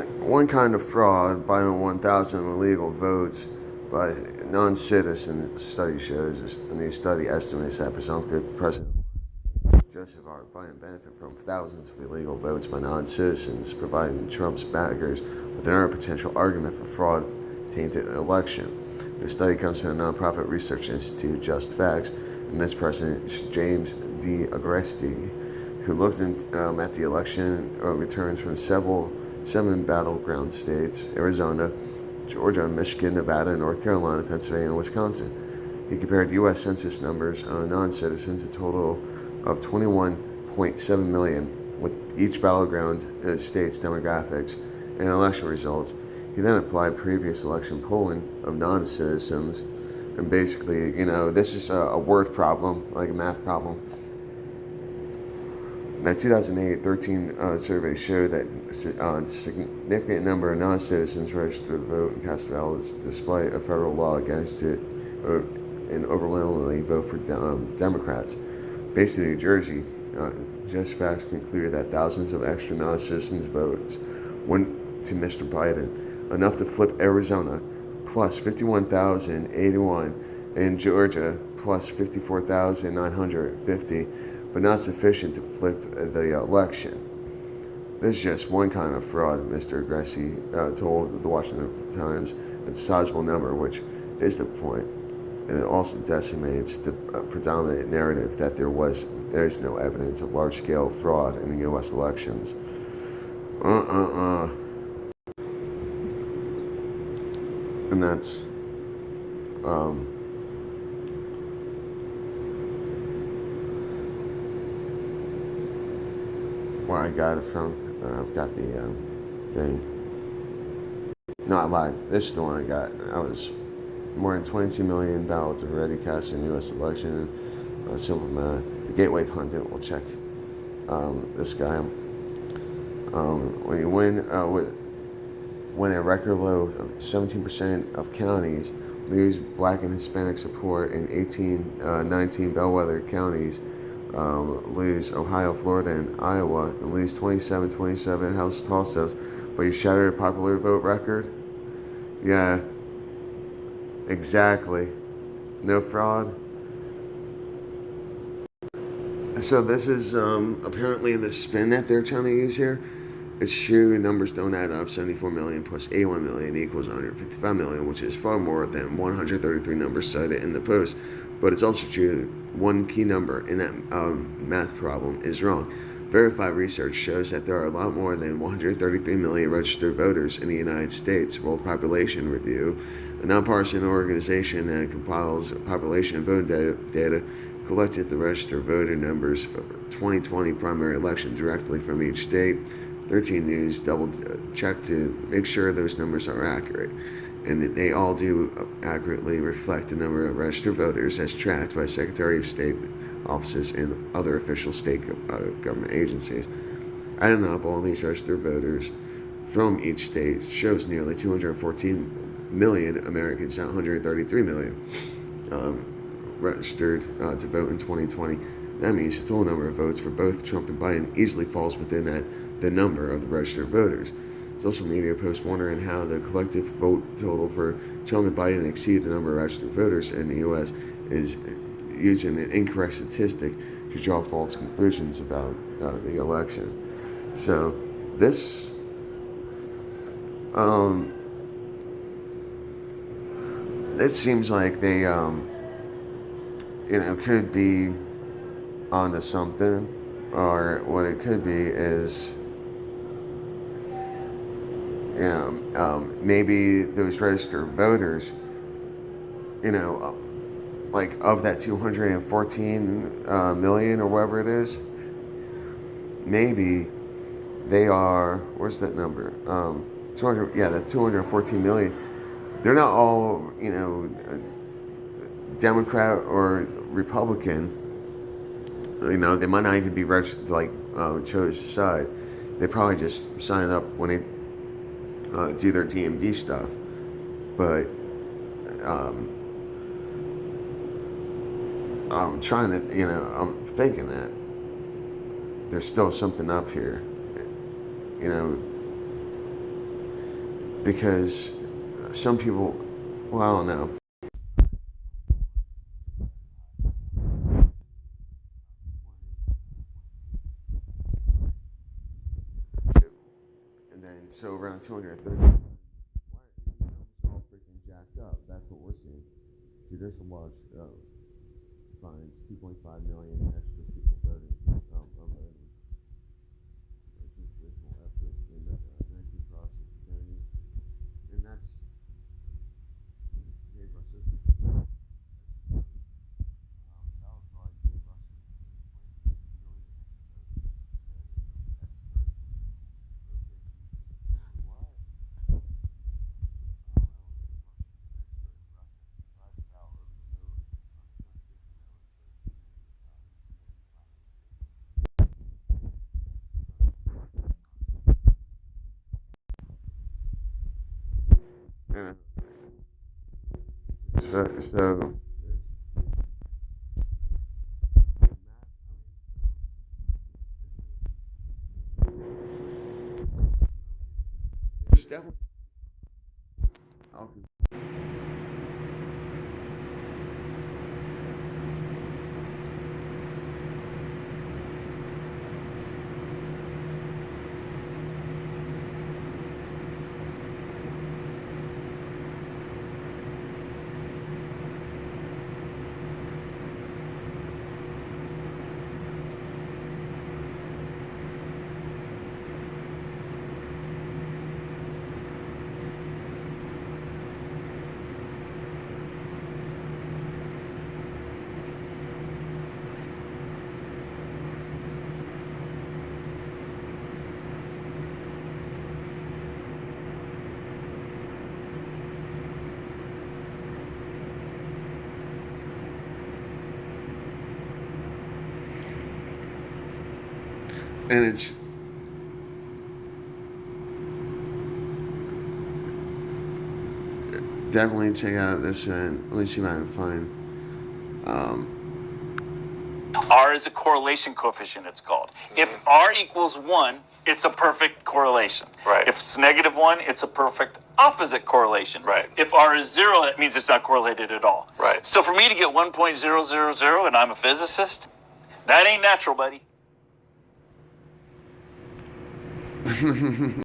One kind of fraud, Biden 1,000 illegal votes by non-citizens, study shows. A new study estimates that presumptive President Joseph R. Biden benefited from thousands of illegal votes by non-citizens, providing Trump's backers with another potential argument for fraud-tainted election. The study comes from the nonprofit research institute Just Facts, and its president James D. Agresti, who looked at the election returns from seven battleground states: Arizona, Georgia, Michigan, Nevada, North Carolina, Pennsylvania, and Wisconsin. He compared U.S. Census numbers on non-citizens, a total of 21.7 million, with each battleground state's demographics and election results. He then applied previous election polling of non-citizens, and basically, this is a word problem, like a math problem. The 2008 13 survey showed that a significant number of non-citizens registered to vote and cast ballots despite a federal law against it, and overwhelmingly vote for Democrats. Based in New Jersey, Just Facts concluded that thousands of extra non-citizens votes went to Mr. Biden, enough to flip Arizona, plus 51,081, and Georgia, plus 54,950, but not sufficient to flip the election. This is just one kind of fraud, Mr. Agresti told the Washington Times. It's a sizable number, which is the point. And it also decimates the predominant narrative that there is no evidence of large-scale fraud in the U.S. elections. And that's where I got it from. I've got the thing. No, I lied. This is the one I got. I was more than 22 million ballots already cast in the U.S. election. Simple math. The Gateway Pundit will check this guy. When you when a record low of 17% of counties lose Black and Hispanic support in 19 bellwether counties, lose Ohio, Florida, and Iowa, and lose 27 House toss-ups, but you shatter a popular vote record? Yeah, exactly. No fraud. So this is apparently the spin that they're trying to use here. It's true, numbers don't add up. 74 million plus 81 million equals 155 million, which is far more than 133 numbers cited in the post. But it's also true that one key number in that math problem is wrong. Verified research shows that there are a lot more than 133 million registered voters in the United States. World Population Review, a nonpartisan organization that compiles population and voting data, collected the registered voter numbers for 2020 primary election directly from each state. 13 News double-checked to make sure those numbers are accurate, and they all do accurately reflect the number of registered voters as tracked by Secretary of State offices and other official state government agencies. Adding up all these registered voters from each state shows nearly 214 million Americans, not 133 million, registered to vote in 2020. That means the total number of votes for both Trump and Biden easily falls within the number of the registered voters. Social media posts wondering how the collective vote total for Trump and Biden exceed the number of registered voters in the U.S. is using an incorrect statistic to draw false conclusions about the election. So this it seems like they could be onto something, or what it could be is, maybe those registered voters, like of that 214 million or whatever it is, maybe they are, where's that number? 200, yeah, the 214 million. They're not all, Democrat or Republican. They might not even be chose side. They probably just sign up when they do their DMV stuff. But I'm trying to, I'm thinking that there's still something up here. because some people, well, I don't know. And then so around 230. Why are these numbers all freaking jacked up? That's what we're seeing. Judicial watch finds 2.5 million extra people voting. Unvoting. Additional effort in 19 process county, and that's Dave Russell. That was probably Dave Russell. Yeah. So there's definitely. And it's definitely check out this one. Let me see if I can find. R is a correlation coefficient, it's called. If R equals 1, it's a perfect correlation. Right. If it's -1, it's a perfect opposite correlation. Right. If R is 0, that means it's not correlated at all. Right. So for me to get 1.000, and I'm a physicist, that ain't natural, buddy.